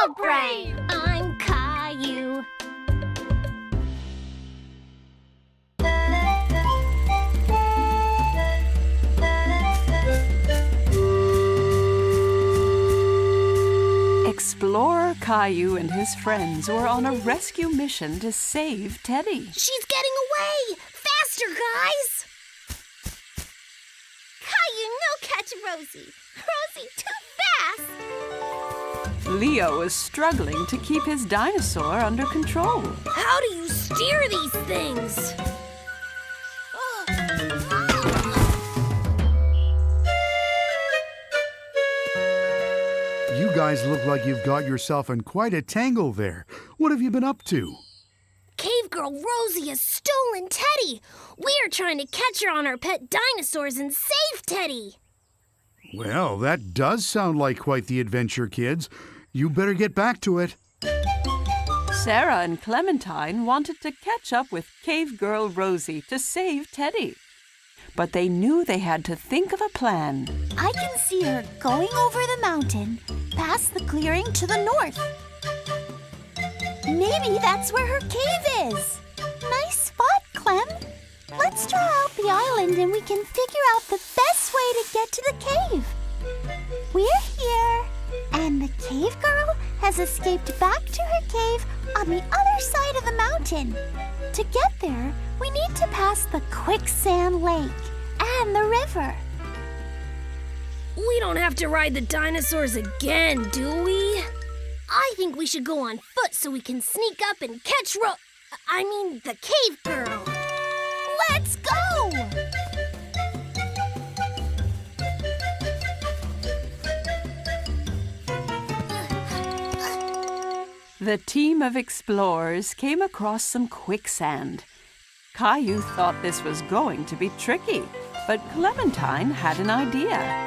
celebrate! I'm Caillou. Explorer Caillou and his friends were on a rescue mission to save Teddy. She's getting away! Faster, guys! Caillou, no catch Rosie! Rosie, too fast! Leo was struggling to keep his dinosaur under control. How do you steer these things? You guys look like you've got yourself in quite a tangle there. What have you been up to? Cave Girl Rosie has stolen Teddy! We are trying to catch her on our pet dinosaurs and save Teddy! Well, that does sound like quite the adventure, kids. You better get back to it. Sarah and Clementine wanted to catch up with Cave Girl Rosie to save Teddy. But they knew they had to think of a plan. I can see her going over the mountain, past the clearing to the north. Maybe that's where her cave is. Nice spot, Clem. Let's draw out the island and we can figure out the best way to get to the cave. We're here, and the cave girl has escaped back to her cave on the other side of the mountain. To get there, we need to pass the quicksand lake and the river. We don't have to ride the dinosaurs again, do we? I think we should go on foot so we can sneak up and catch the cave girl. Let's go! The team of explorers came across some quicksand. Caillou thought this was going to be tricky, but Clementine had an idea.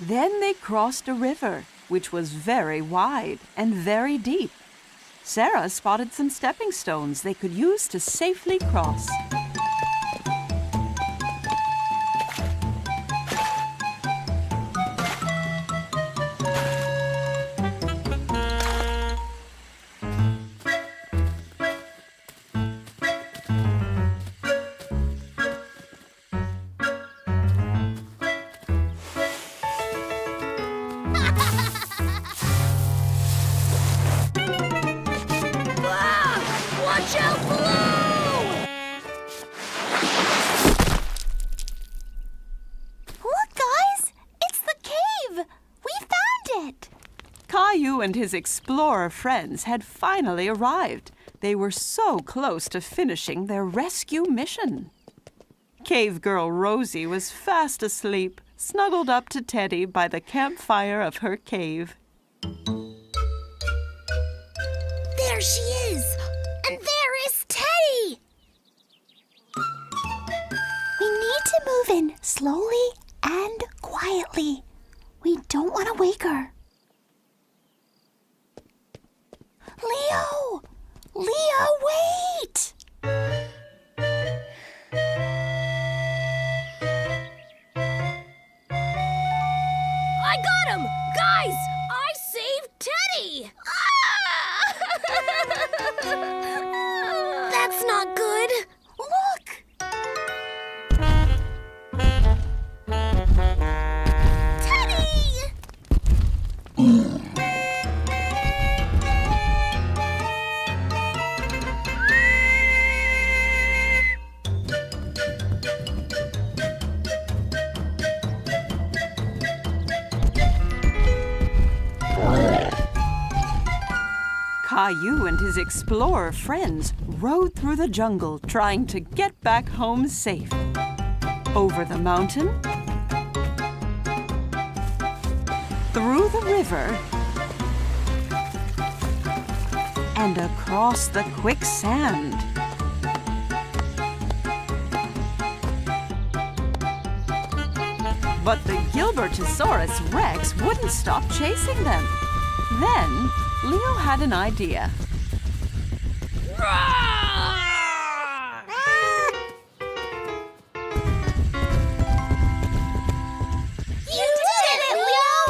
Then they crossed a river, which was very wide and very deep. Sarah spotted some stepping stones they could use to safely cross. Watch out below! Look, guys! It's the cave! We found it! Caillou and his explorer friends had finally arrived. They were so close to finishing their rescue mission. Cave Girl Rosie was fast asleep, snuggled up to Teddy by the campfire of her cave. There she is! And there is Teddy! We need to move in slowly and quietly. We don't want to wake her. Leo! Leo, wait! I got him! Guys, I saved Teddy! That's not good. Look! Teddy! Caillou and his explorer friends rode through the jungle trying to get back home safe. Over the mountain, through the river, and across the quicksand. But the Gilbertosaurus Rex wouldn't stop chasing them. Then, Leo had an idea. You did it, Leo!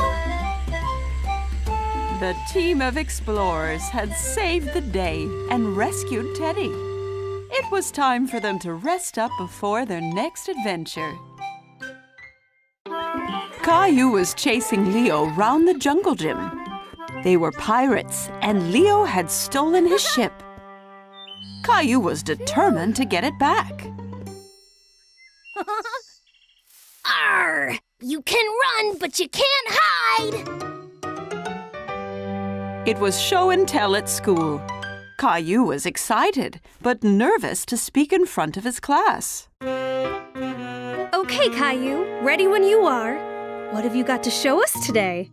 The team of explorers had saved the day and rescued Teddy. It was time for them to rest up before their next adventure. Caillou was chasing Leo round the jungle gym. They were pirates, and Leo had stolen his ship. Caillou was determined to get it back. Arr! You can run, but you can't hide! It was show and tell at school. Caillou was excited, but nervous to speak in front of his class. Okay, Caillou, ready when you are. What have you got to show us today?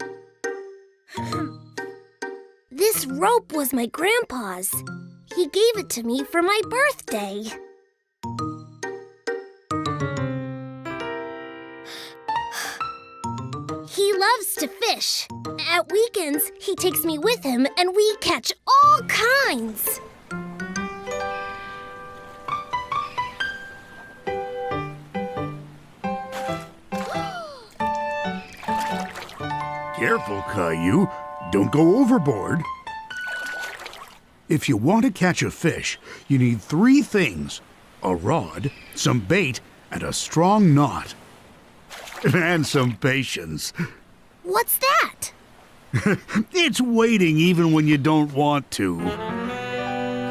This rope was my grandpa's. He gave it to me for my birthday. He loves to fish. At weekends, he takes me with him and we catch all kinds. Careful, Caillou. Don't go overboard. If you want to catch a fish, you need 3 things: a rod, some bait, and a strong knot. And some patience. What's that? It's waiting even when you don't want to.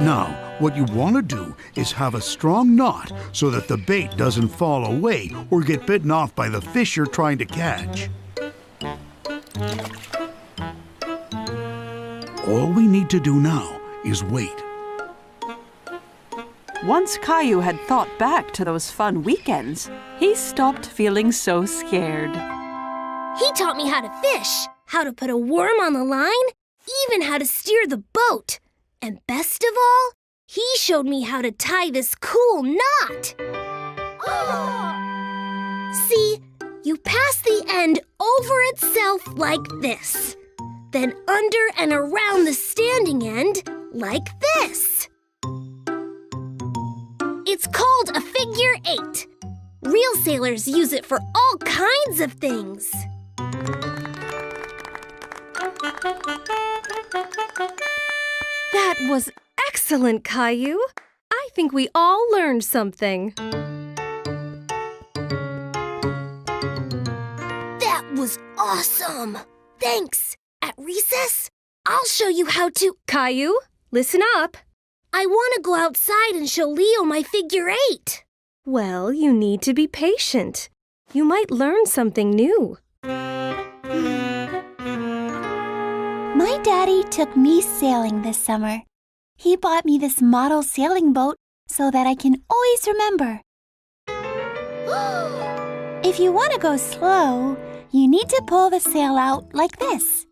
Now, what you want to do is have a strong knot so that the bait doesn't fall away or get bitten off by the fish you're trying to catch. All we need to do now is wait. Once Caillou had thought back to those fun weekends, he stopped feeling so scared. He taught me how to fish, how to put a worm on the line, even how to steer the boat. And best of all, he showed me how to tie this cool knot. See, you pass the end over itself like this. Then under and around the standing end like this. It's called a figure 8. Real sailors use it for all kinds of things. That was excellent, Caillou. I think we all learned something. That was awesome. Thanks. At recess, I'll show you how to... Caillou, listen up. I want to go outside and show Leo my figure 8. Well, you need to be patient. You might learn something new. My daddy took me sailing this summer. He bought me this model sailing boat so that I can always remember. If you want to go slow, you need to pull the sail out like this.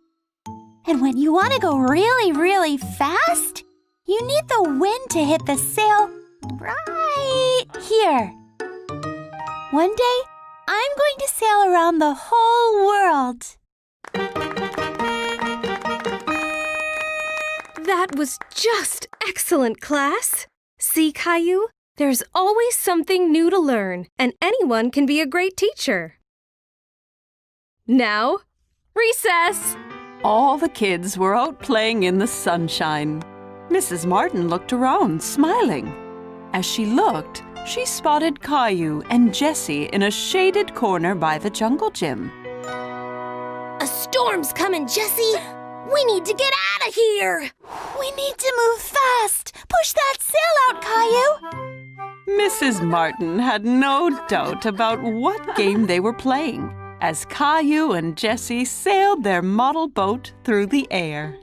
And when you want to go really, really fast, you need the wind to hit the sail right here. One day, I'm going to sail around the whole world. That was just excellent, class. See, Caillou? There's always something new to learn, and anyone can be a great teacher. Now, recess! All the kids were out playing in the sunshine. Mrs. Martin looked around, smiling. As she looked, she spotted Caillou and Jessie in a shaded corner by the jungle gym. A storm's coming, Jessie. We need to get out of here. We need to move fast. Push that sail out, Caillou. Mrs. Martin had no doubt about what game they were playing as Caillou and Jessie sailed their model boat through the air.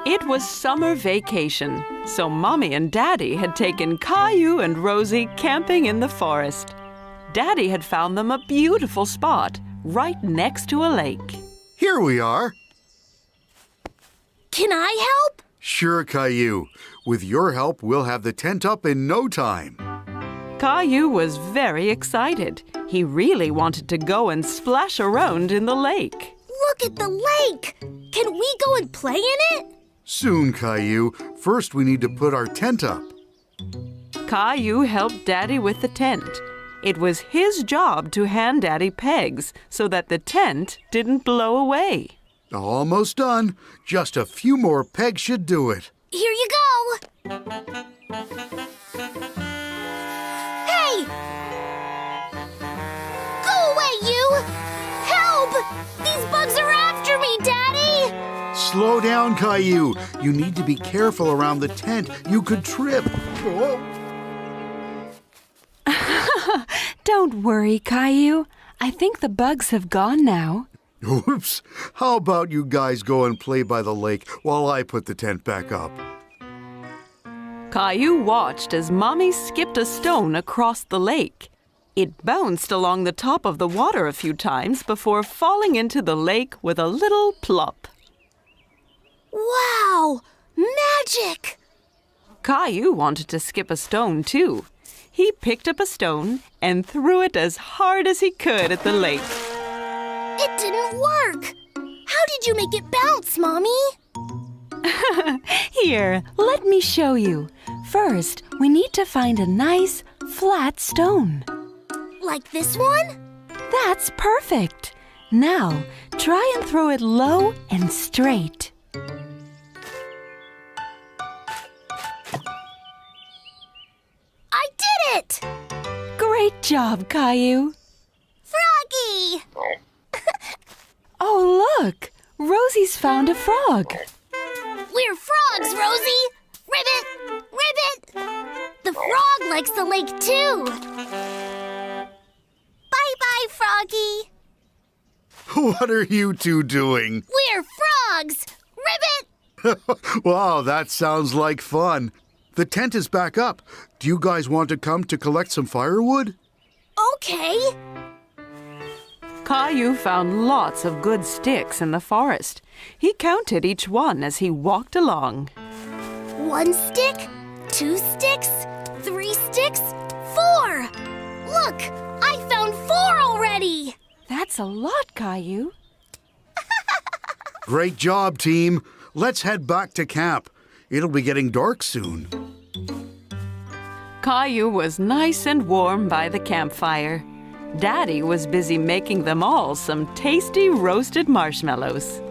It was summer vacation, so Mommy and Daddy had taken Caillou and Rosie camping in the forest. Daddy had found them a beautiful spot right next to a lake. Here we are. Can I help? Sure, Caillou. With your help, we'll have the tent up in no time. Caillou was very excited. He really wanted to go and splash around in the lake. Look at the lake! Can we go and play in it? Soon, Caillou. First, we need to put our tent up. Caillou helped Daddy with the tent. It was his job to hand Daddy pegs so that the tent didn't blow away. Almost done. Just a few more pegs should do it. Here you go! Hey! Go away, you! Help! These bugs are after me, Daddy! Slow down, Caillou. You need to be careful around the tent. You could trip. Oh. Don't worry, Caillou. I think the bugs have gone now. Oops. How about you guys go and play by the lake while I put the tent back up? Caillou watched as Mommy skipped a stone across the lake. It bounced along the top of the water a few times before falling into the lake with a little plop. Wow! Magic! Caillou wanted to skip a stone, too. He picked up a stone and threw it as hard as he could at the lake. It didn't work! How did you make it bounce, Mommy? Here, let me show you. First, we need to find a nice, flat stone. Like this one? That's perfect. Now, try and throw it low and straight. I did it! Great job, Caillou. Froggy! Oh, look! Rosie's found a frog. We're frogs, Rosie! Ribbit! Ribbit! The frog likes the lake, too. Bye-bye, Froggy. What are you two doing? We're frogs! Ribbit! Wow, that sounds like fun. The tent is back up. Do you guys want to come to collect some firewood? Okay. Caillou found lots of good sticks in the forest. He counted each one as he walked along. 1 stick, 2 sticks, 3 sticks, 4! Look, I found 4 already! That's a lot, Caillou. Great job, team. Let's head back to camp. It'll be getting dark soon. Caillou was nice and warm by the campfire. Daddy was busy making them all some tasty roasted marshmallows.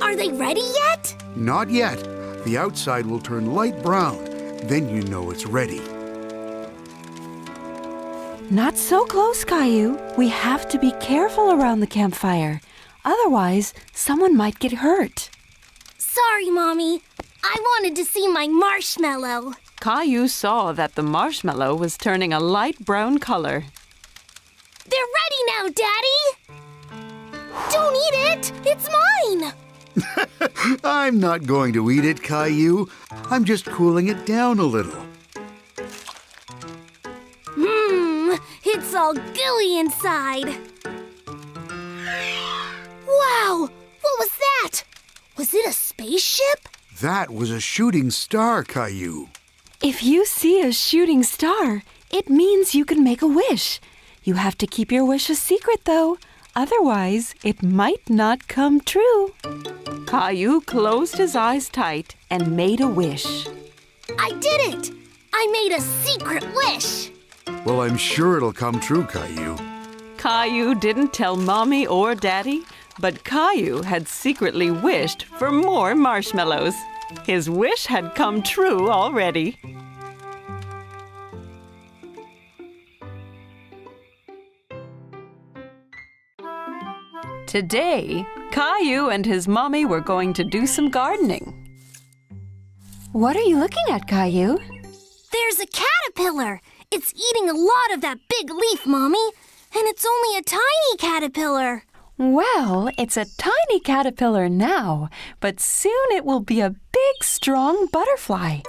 Are they ready yet? Not yet. The outside will turn light brown. Then you know it's ready. Not so close, Caillou. We have to be careful around the campfire. Otherwise, someone might get hurt. Sorry, Mommy. I wanted to see my marshmallow. Caillou saw that the marshmallow was turning a light brown color. They're ready now, Daddy! Don't eat it! It's mine! I'm not going to eat it, Caillou. I'm just cooling it down a little. It's all gooey inside. Wow! What was that? Was it a spaceship? That was a shooting star, Caillou. If you see a shooting star, it means you can make a wish. You have to keep your wish a secret, though. Otherwise, it might not come true. Caillou closed his eyes tight and made a wish. I did it! I made a secret wish! Well, I'm sure it'll come true, Caillou. Caillou didn't tell Mommy or Daddy, but Caillou had secretly wished for more marshmallows. His wish had come true already. Today, Caillou and his mommy were going to do some gardening. What are you looking at, Caillou? There's a caterpillar! It's eating a lot of that big leaf, Mommy. And it's only a tiny caterpillar. Well, it's a tiny caterpillar now, but soon it will be a big, strong butterfly.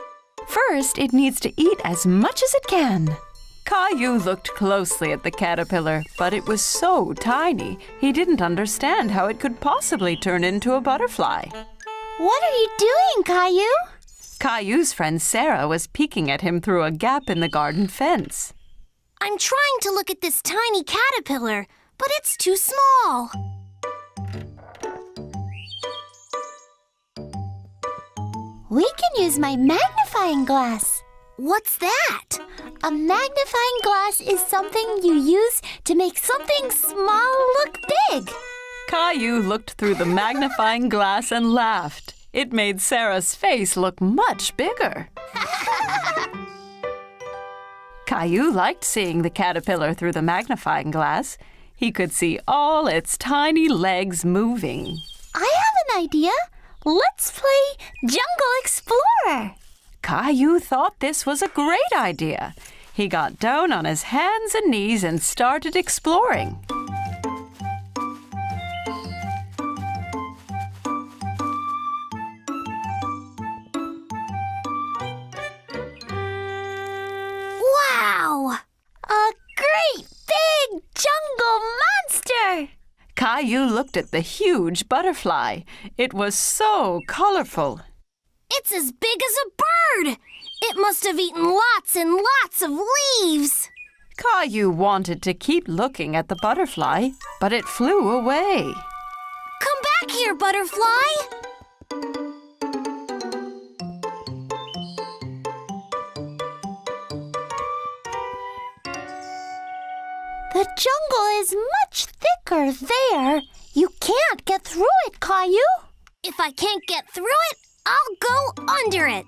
First, it needs to eat as much as it can. Caillou looked closely at the caterpillar, but it was so tiny, he didn't understand how it could possibly turn into a butterfly. What are you doing, Caillou? Caillou's friend Sarah was peeking at him through a gap in the garden fence. I'm trying to look at this tiny caterpillar, but it's too small. We can use my magnifying glass. What's that? A magnifying glass is something you use to make something small look big. Caillou looked through the magnifying glass and laughed. It made Sarah's face look much bigger. Caillou liked seeing the caterpillar through the magnifying glass. He could see all its tiny legs moving. I have an idea. Let's play Jungle Explorer. Caillou thought this was a great idea. He got down on his hands and knees and started exploring. Wow! A great big jungle monster! Caillou looked at the huge butterfly. It was so colorful. It's as big as a bird! It must have eaten lots and lots of leaves! Caillou wanted to keep looking at the butterfly, but it flew away. Come back here, butterfly! The jungle is much thicker there. You can't get through it, Caillou. If I can't get through it, I'll go under it.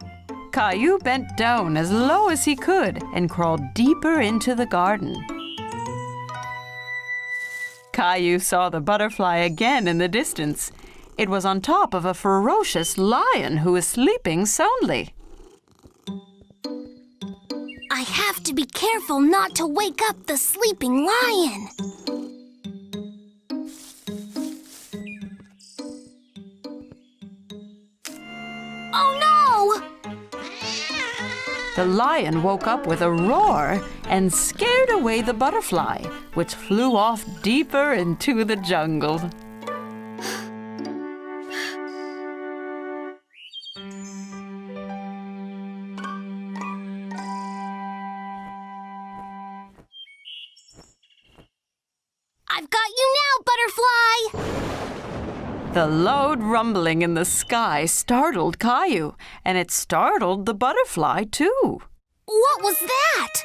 Caillou bent down as low as he could and crawled deeper into the garden. Caillou saw the butterfly again in the distance. It was on top of a ferocious lion who was sleeping soundly. I have to be careful not to wake up the sleeping lion. Oh no! The lion woke up with a roar and scared away the butterfly, which flew off deeper into the jungle. I've got you now, butterfly! The loud rumbling in the sky startled Caillou, and it startled the butterfly too. What was that?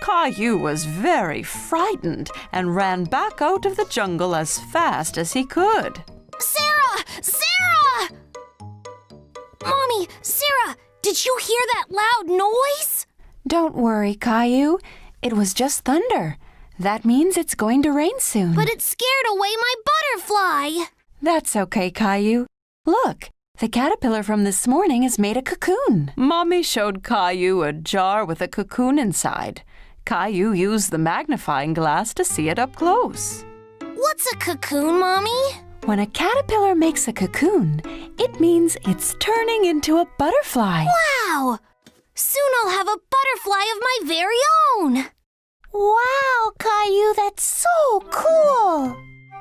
Caillou was very frightened and ran back out of the jungle as fast as he could. Sarah! Sarah! Mommy, Sarah, did you hear that loud noise? Don't worry, Caillou. It was just thunder. That means it's going to rain soon. But it scared away my butterfly. That's okay, Caillou. Look, the caterpillar from this morning has made a cocoon. Mommy showed Caillou a jar with a cocoon inside. Caillou used the magnifying glass to see it up close. What's a cocoon, Mommy? When a caterpillar makes a cocoon, it means it's turning into a butterfly. Wow! Soon I'll have a butterfly of my very own. Wow, Caillou, that's so cool!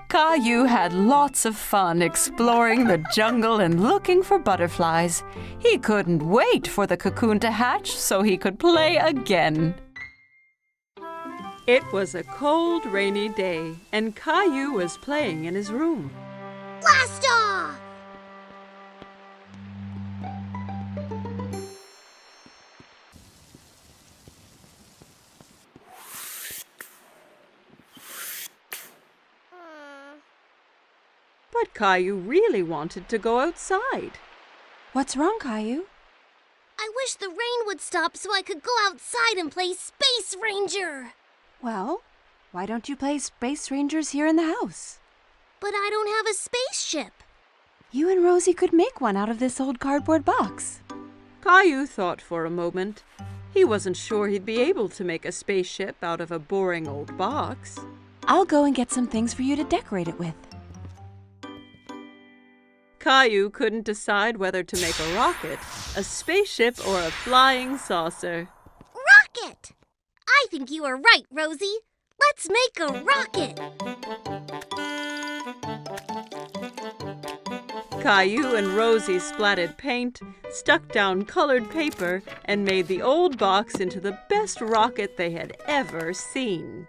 Caillou had lots of fun exploring the jungle and looking for butterflies. He couldn't wait for the cocoon to hatch so he could play again. It was a cold, rainy day, and Caillou was playing in his room. Blast off! But Caillou really wanted to go outside. What's wrong, Caillou? I wish the rain would stop so I could go outside and play Space Ranger. Well, why don't you play Space Rangers here in the house? But I don't have a spaceship. You and Rosie could make one out of this old cardboard box. Caillou thought for a moment. He wasn't sure he'd be able to make a spaceship out of a boring old box. I'll go and get some things for you to decorate it with. Caillou couldn't decide whether to make a rocket, a spaceship, or a flying saucer. Rocket! I think you are right, Rosie. Let's make a rocket. Caillou and Rosie splattered paint, stuck down colored paper, and made the old box into the best rocket they had ever seen.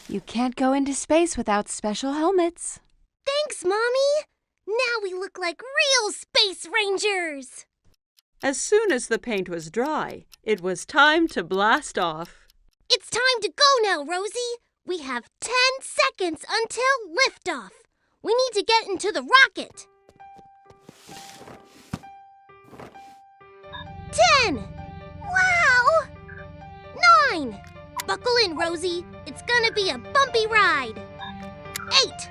You can't go into space without special helmets. Thanks, Mommy! Now we look like real space rangers! As soon as the paint was dry, it was time to blast off. It's time to go now, Rosie! We have 10 seconds until liftoff. We need to get into the rocket. 10! Wow! 9! Buckle in, Rosie. It's gonna be a bumpy ride. 8!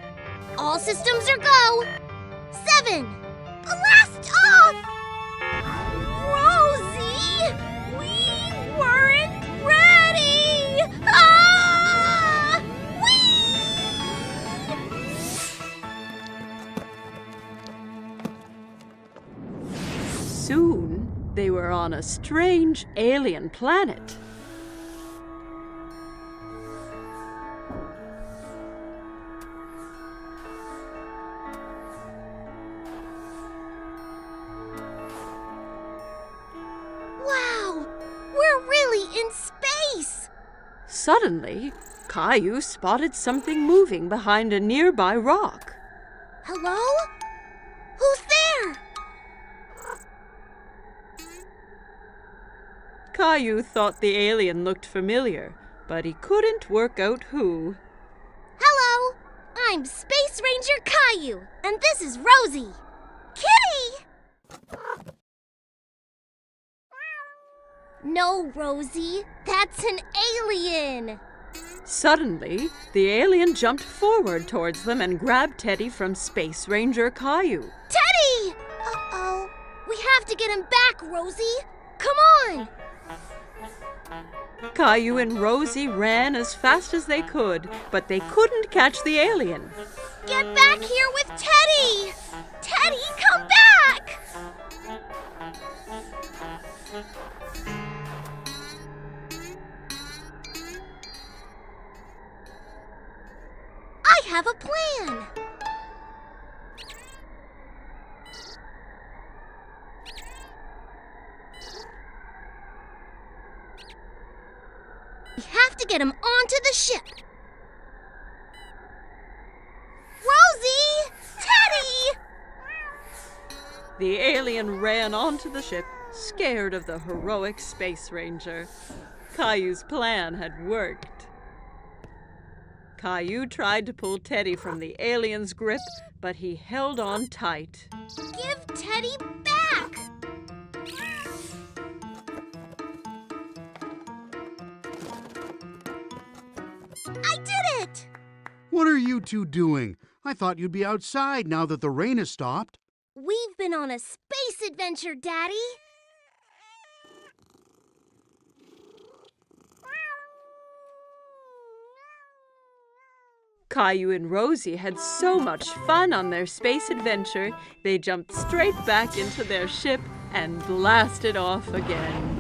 All systems are go. 7! Blast off! Rosie! We weren't ready! Ah! Soon, they were on a strange alien planet. Wow! We're really in space! Suddenly, Caillou spotted something moving behind a nearby rock. Hello? Who's there? Caillou thought the alien looked familiar, but he couldn't work out who. Hello! I'm Space Ranger Caillou, and this is Rosie. Kitty! No, Rosie, that's an alien. Suddenly, the alien jumped forward towards them and grabbed Teddy from Space Ranger Caillou. Teddy! Uh-oh. We have to get him back, Rosie. Come on! Caillou and Rosie ran as fast as they could, but they couldn't catch the alien. Get back here with Teddy! Teddy, come back! I have a plan! We have to get him onto the ship. Rosie! Teddy! The alien ran onto the ship, scared of the heroic Space Ranger. Caillou's plan had worked. Caillou tried to pull Teddy from the alien's grip, but he held on tight. Give Teddy back! I did it! What are you two doing? I thought you'd be outside now that the rain has stopped. We've been on a space adventure, Daddy. Caillou and Rosie had so much fun on their space adventure, they jumped straight back into their ship and blasted off again.